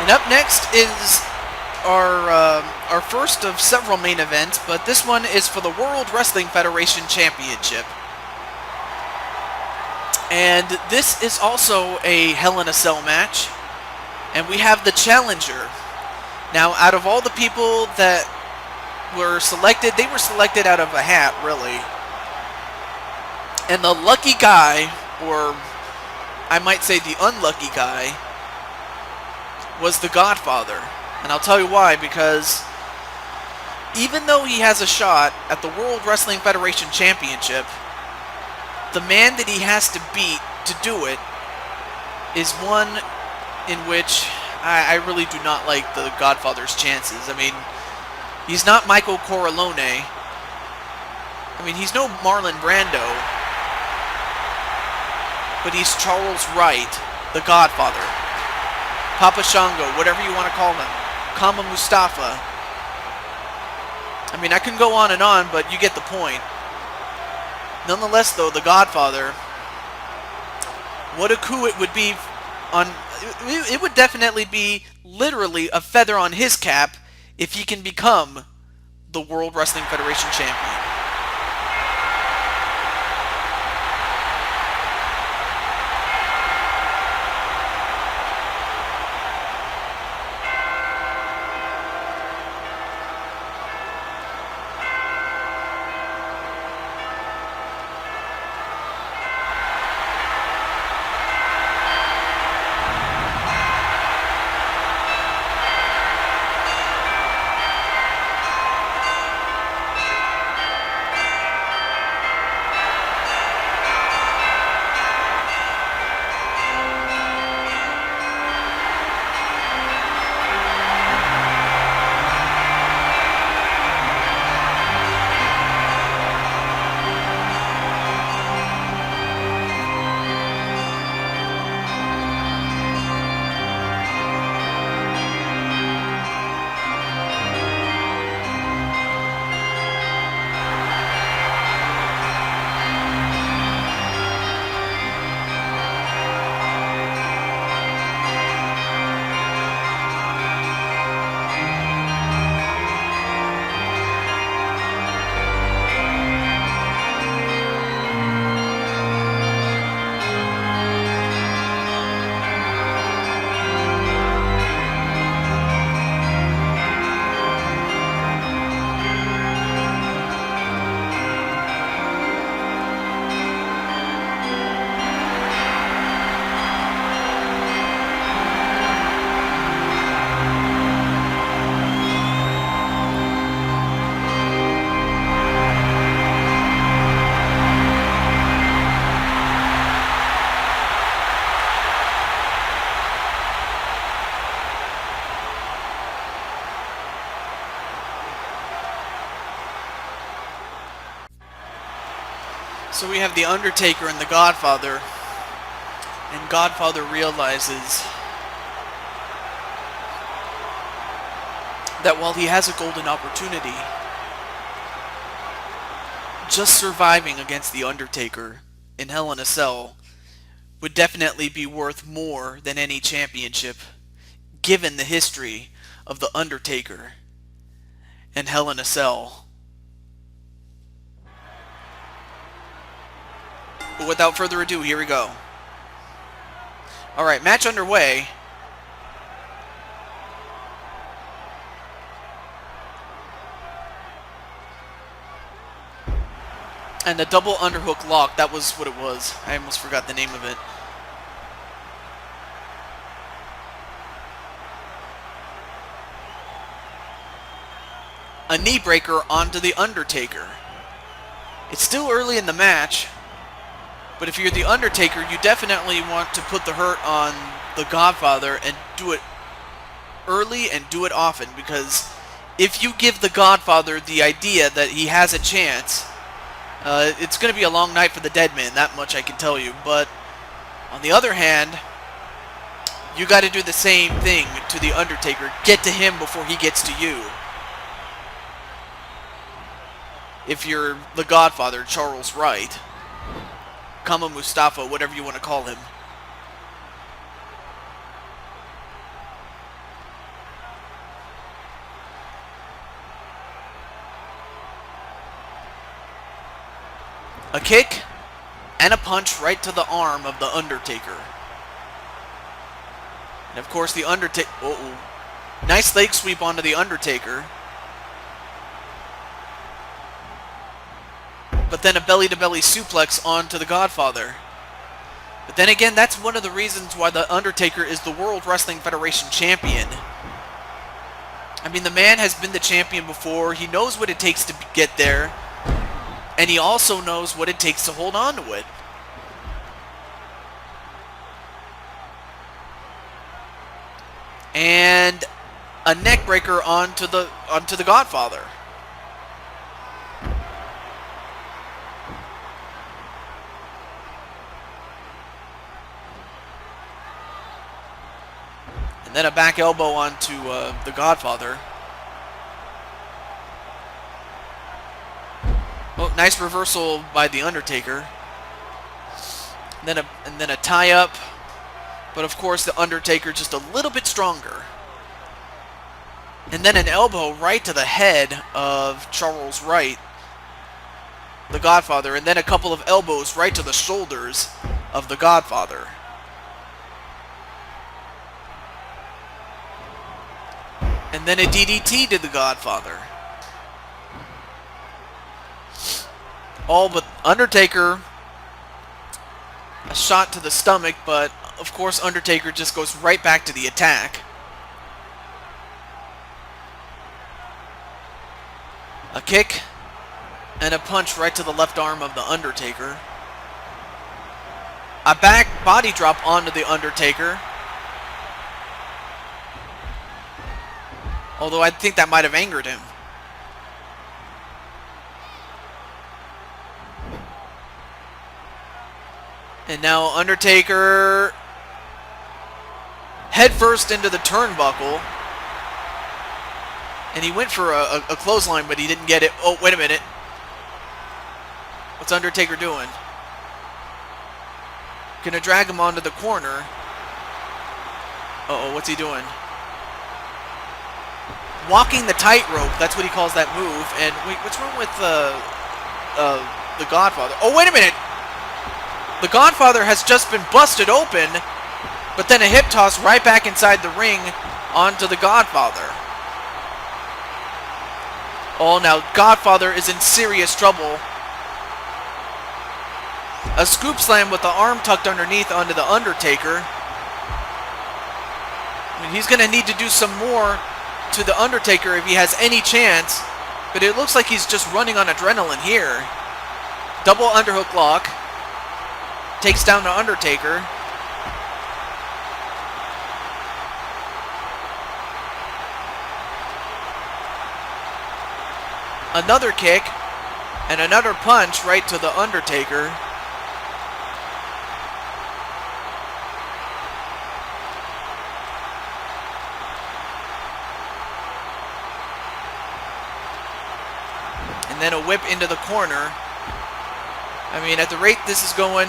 And up next is our first of several main events, but this one is for the World Wrestling Federation Championship. And this is also a Hell in a Cell match. And we have the challenger. Now, out of all the people that were selected, they were selected out of a hat, really. And the lucky guy, or I might say the unlucky guy, was the Godfather. And I'll tell you why, because even though he has a shot at the World Wrestling Federation Championship, the man that he has to beat to do it is one in which I really do not like the Godfather's chances. I mean, he's not Michael Corleone. I mean, he's no Marlon Brando. But he's Charles Wright, the Godfather. Papa Shango, whatever you want to call him. Kama Mustafa. I mean, I can go on and on, but you get the point. Nonetheless, though, the Godfather, what a coup it would be on... It would definitely be literally a feather on his cap if he can become the World Wrestling Federation champion. So we have the Undertaker and the Godfather, and Godfather realizes that while he has a golden opportunity, just surviving against the Undertaker in Hell in a Cell would definitely be worth more than any championship, given the history of the Undertaker and Hell in a Cell. But without further ado, here we go. Alright, match underway. And the double underhook lock, that was what it was. I almost forgot the name of it. A knee breaker onto the Undertaker. It's still early in the match, but if you're the Undertaker, you definitely want to put the hurt on the Godfather and do it early and do it often, because if you give the Godfather the idea that he has a chance, it's going to be a long night for the dead man, that much I can tell you. But on the other hand, you got to do the same thing to the Undertaker. Get to him before he gets to you. If you're the Godfather, Charles Wright, Kama Mustafa, whatever you want to call him. A kick and a punch right to the arm of the Undertaker. And of course the Undertaker... Nice leg sweep onto the Undertaker. But then a belly-to-belly suplex onto the Godfather. But then again, that's one of the reasons why the Undertaker is the World Wrestling Federation champion. I mean, the man has been the champion before. He knows what it takes to get there. And he also knows what it takes to hold on to it. And a neck breaker onto the Godfather. And then a back elbow onto the Godfather. Oh, nice reversal by the Undertaker. And then a tie up. But of course the Undertaker just a little bit stronger. And then an elbow right to the head of Charles Wright, the Godfather. And then a couple of elbows right to the shoulders of the Godfather. And then a DDT to the Godfather. All but Undertaker, a shot to the stomach, but of course Undertaker just goes right back to the attack. A kick and a punch right to the left arm of the Undertaker. A back body drop onto the Undertaker. Although I think that might have angered him. And now Undertaker head first into the turnbuckle. And he went for a clothesline, but he didn't get it. Oh, wait a minute. What's Undertaker doing? Gonna drag him onto the corner. Uh-oh, what's he doing? Walking the tightrope. That's what he calls that move. And wait, what's wrong with the Godfather? Oh, wait a minute. The Godfather has just been busted open, but then a hip toss right back inside the ring onto the Godfather. Oh, now Godfather is in serious trouble. A scoop slam with the arm tucked underneath onto the Undertaker. I mean, he's going to need to do some more to the Undertaker if he has any chance, but it looks like he's just running on adrenaline here. Double underhook lock. Takes down the Undertaker. Another kick and another punch right to the Undertaker. And then a whip into the corner. I mean, at the rate this is going,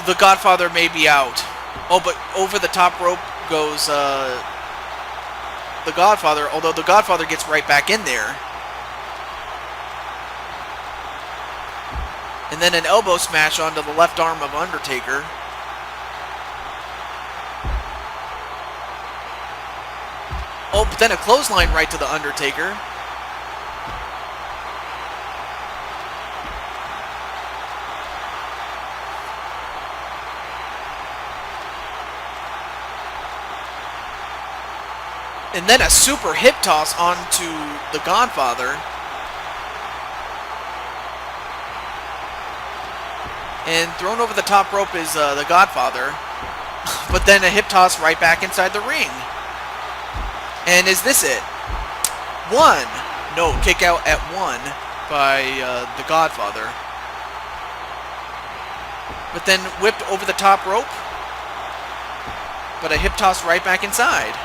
the Godfather may be out. Oh, but over the top rope goes the Godfather, although the Godfather gets right back in there. And then an elbow smash onto the left arm of Undertaker. Oh, but then a clothesline right to the Undertaker. And then a super hip toss onto the Godfather. And thrown over the top rope is the Godfather. But then a hip toss right back inside the ring. And is this it? One. No, kick out at one by the Godfather. But then whipped over the top rope. But a hip toss right back inside.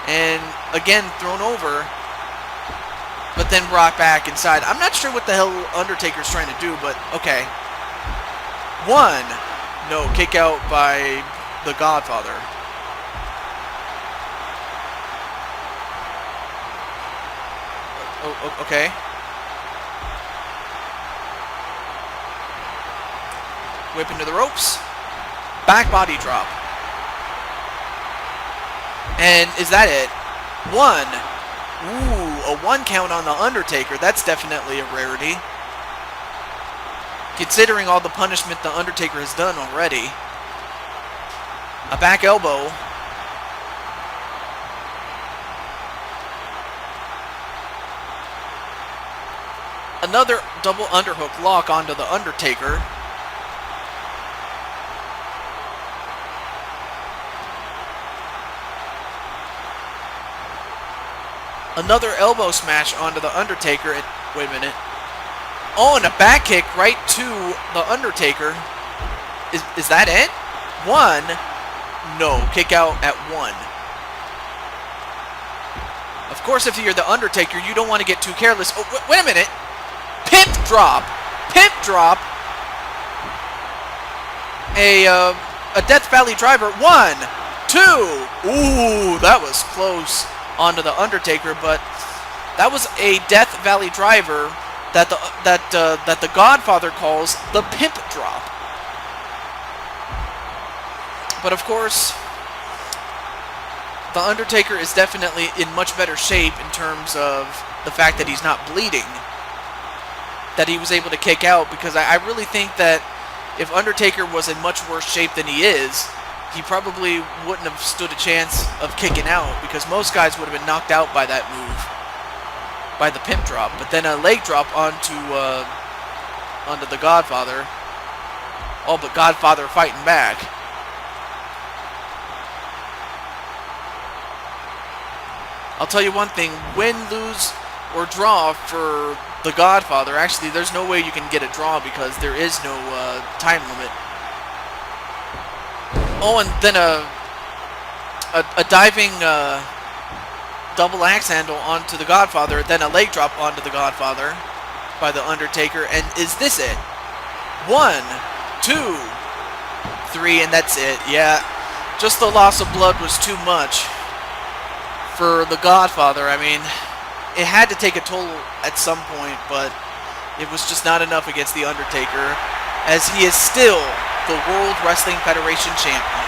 And again thrown over, but then brought back inside. I'm not sure what the hell Undertaker's trying to do, but okay. One. No, kick out by the Godfather. Okay. Whip into the ropes. Back body drop. And is that it? 1. Ooh, a 1 count on the Undertaker. That's definitely a rarity. Considering all the punishment the Undertaker has done already. A back elbow. Another double underhook lock onto the Undertaker. Another elbow smash onto the Undertaker. Wait a minute. Oh, and a back kick right to the Undertaker. Is that it? 1. No. Kick out at 1. Of course, if you're the Undertaker, you don't want to get too careless. Oh, wait a minute. Pimp drop. Pimp drop. A Death Valley driver. 1, 2. Ooh, that was close onto the Undertaker, but that was a Death Valley driver that the Godfather calls the pimp drop. But of course, the Undertaker is definitely in much better shape in terms of the fact that he's not bleeding, that he was able to kick out, because I really think that if Undertaker was in much worse shape than he is, he probably wouldn't have stood a chance of kicking out, because most guys would have been knocked out by that move, by the pimp drop. But then a leg drop onto the Godfather. Oh, but Godfather fighting back. I'll tell you one thing, win, lose, or draw for the Godfather. Actually, there's no way you can get a draw because there is no time limit. Oh, and then a diving double axe handle onto the Godfather, then a leg drop onto the Godfather by the Undertaker. And is this it? 1, 2, 3, and that's it. Yeah, just the loss of blood was too much for the Godfather. I mean, it had to take a toll at some point, but it was just not enough against the Undertaker, as he is still the World Wrestling Federation champion.